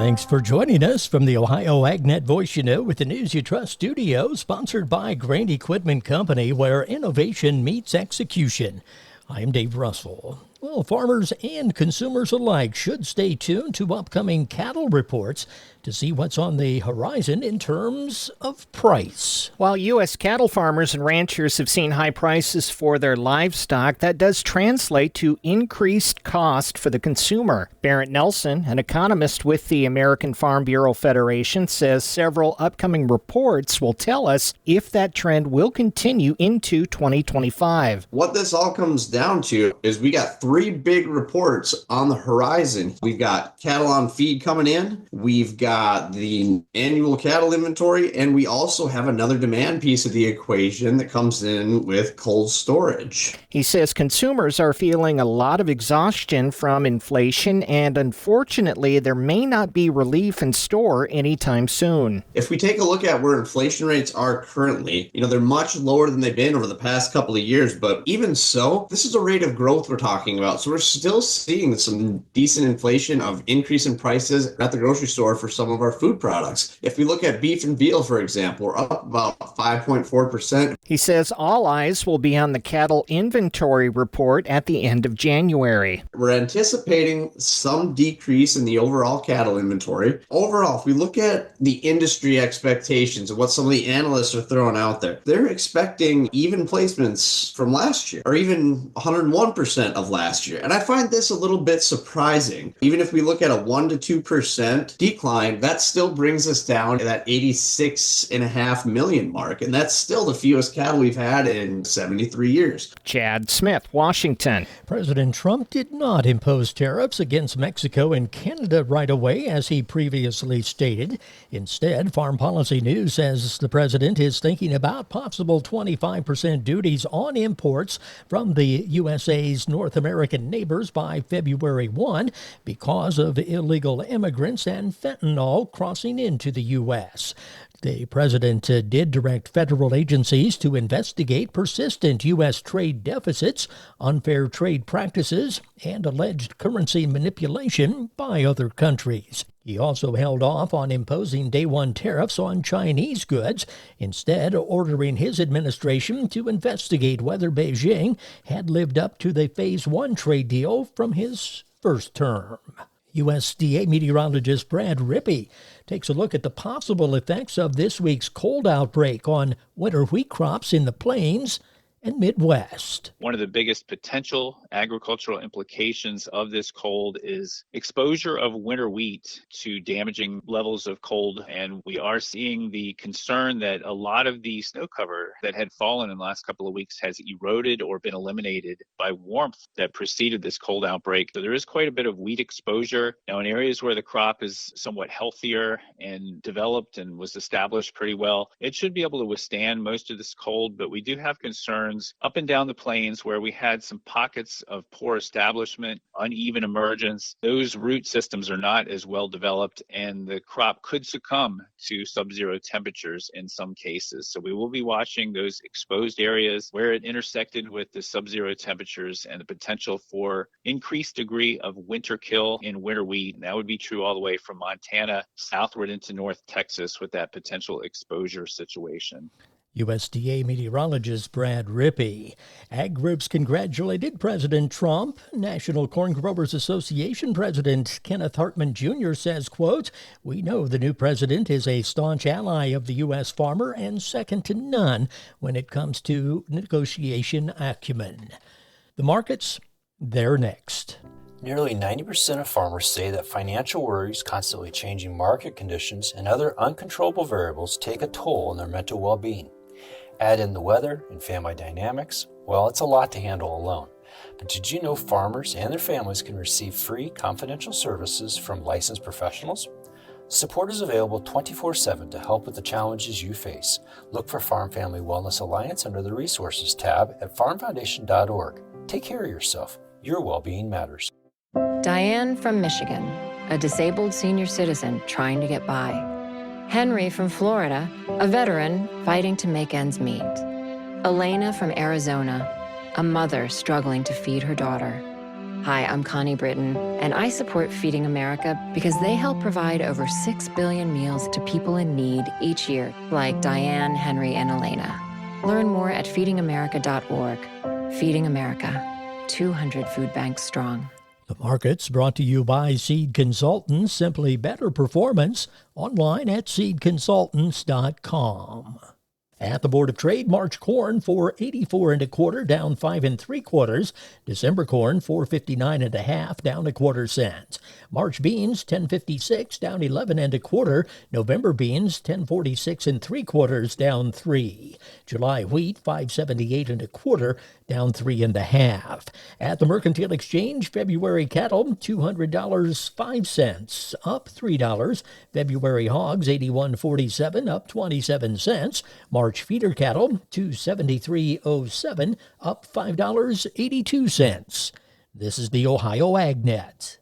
Thanks for joining us from the Ohio AgNet Voice You Know with the News You Trust studio, sponsored by Grain Equipment Company, where innovation meets execution. I'm Dave Russell. Well, farmers and consumers alike should stay tuned to upcoming cattle reports to see what's on the horizon in terms of price. While U.S. cattle farmers and ranchers have seen high prices for their livestock, that does translate to increased cost for the consumer. Barrett Nelson, an economist with the American Farm Bureau Federation, says several upcoming reports will tell us if that trend will continue into 2025. What this all comes down to is we got three big reports on the horizon. We've got cattle on feed coming in, we've got the annual cattle inventory, and we also have another demand piece of the equation that comes in with cold storage. He says consumers are feeling a lot of exhaustion from inflation, and unfortunately, there may not be relief in store anytime soon. If we take a look at where inflation rates are currently, they're much lower than they've been over the past couple of years, but even so, this is a rate of growth we're talking about. So we're still seeing some decent inflation of increase in prices at the grocery store for some of our food products. If we look at beef and veal, for example, we're up about 5.4%. He says all eyes will be on the cattle inventory report at the end of January. We're anticipating some decrease in the overall cattle inventory. Overall, if we look at the industry expectations and what some of the analysts are throwing out there, they're expecting even placements from last year, or even 101% of last year. And I find this a little bit surprising. Even if we look at a 1 to 2% decline, that still brings us down to that 86.5 million mark. And that's still the fewest cattle we've had in 73 years. Chad Smith, Washington. President Trump did not impose tariffs against Mexico and Canada right away, as he previously stated. Instead, Farm Policy News says the president is thinking about possible 25% duties on imports from the USA's North American neighbors by February 1 because of illegal immigrants and fentanyl crossing into the U.S. The president did direct federal agencies to investigate persistent U.S. trade deficits, unfair trade practices, and alleged currency manipulation by other countries. He also held off on imposing day one tariffs on Chinese goods, instead ordering his administration to investigate whether Beijing had lived up to the Phase 1 trade deal from his first term. USDA meteorologist Brad Rippey takes a look at the possible effects of this week's cold outbreak on winter wheat crops in the Plains and Midwest. One of the biggest potential agricultural implications of this cold is exposure of winter wheat to damaging levels of cold. And we are seeing the concern that a lot of the snow cover that had fallen in the last couple of weeks has eroded or been eliminated by warmth that preceded this cold outbreak. So there is quite a bit of wheat exposure. Now, in areas where the crop is somewhat healthier and developed and was established pretty well, it should be able to withstand most of this cold, but we do have concerns up and down the plains where we had some pockets of poor establishment, uneven emergence. Those root systems are not as well developed, and the crop could succumb to sub-zero temperatures in some cases. So we will be watching those exposed areas where it intersected with the sub-zero temperatures and the potential for increased degree of winter kill in winter wheat. And that would be true all the way from Montana southward into North Texas with that potential exposure situation. USDA meteorologist Brad Rippey. Ag groups congratulated President Trump. National Corn Growers Association President Kenneth Hartman Jr. says, quote, "We know the new president is a staunch ally of the U.S. farmer and second to none when it comes to negotiation acumen." The markets, they're next. Nearly 90% of farmers say that financial worries, constantly changing market conditions, and other uncontrollable variables take a toll on their mental well-being. Add in the weather and family dynamics, well, it's a lot to handle alone. But did you know farmers and their families can receive free confidential services from licensed professionals? Support is available 24/7 to help with the challenges you face. Look for Farm Family Wellness Alliance under the Resources tab at farmfoundation.org. Take care of yourself. Your well-being matters. Diane from Michigan, a disabled senior citizen trying to get by. Henry from Florida, a veteran fighting to make ends meet. Elena from Arizona, a mother struggling to feed her daughter. Hi, I'm Connie Britton, and I support Feeding America because they help provide over 6 billion meals to people in need each year, like Diane, Henry, and Elena. Learn more at feedingamerica.org. Feeding America, 200 food banks strong. The market's brought to you by Seed Consultants, simply better performance, online at seedconsultants.com. At the Board of Trade, March corn $4.84 1/4, down 5 3/4. December corn $4.59 1/2, down 1/4 cents. March beans $10.56, down 11 1/4. November beans $10.46 3/4, down 3. July wheat $5.78 1/4, down 3 1/2. At the Mercantile Exchange, February cattle $200.05, up $3. February hogs $81.47, up 27 cents. March feeder cattle $273.07, up $5.82. This is the Ohio AgNet.